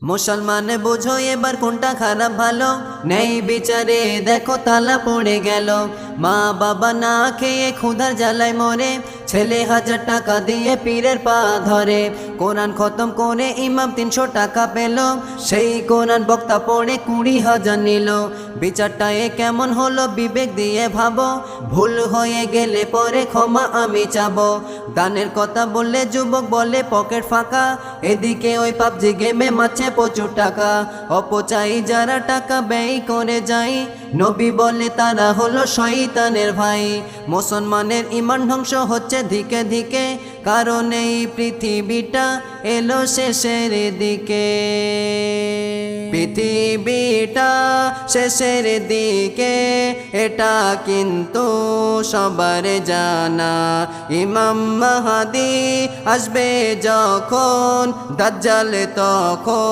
মুসলমান বুঝো এবার কোনটা খারাপ ভালো, নেই বিচারে দেখো তালা পড়ে গেল। মা বাবা না খেয়ে ক্ষুধার জ্বালায় মরে, ছেলে 1000 টাকা দিয়ে পীরের পা ধরে। কোরআন খতম করে ইমাম 300 টাকা পেল, সেই কোরআন বক্তা পড়ে 20,000 নিল। বিচারটা এ কেমন হলো বিবেক দিয়ে ভাবো, ভুল হয়ে গেলে পরে ক্ষমা আমি চাবো। দানের কথা বললে যুবক বলে পকেট ফাঁকা, এদিকে ওই পাবজি গেমে মাছে প্রচুর টাকা। অপচাই যারা টাকা ব্যয় করে যায়, নবী বলে তারা হলো শয়তানের ভাই। মুসলমানের ঈমান ধ্বংস হচ্ছে ধিকে ধিকে, কারণ এই পৃথিবীটা এলো শেষের দিকে। পৃথিবীটা শেষের দিকে এটা কিন্তু সবার জানা। ইমাম মাহদী আসবে যখন, দাজ্জাল তখন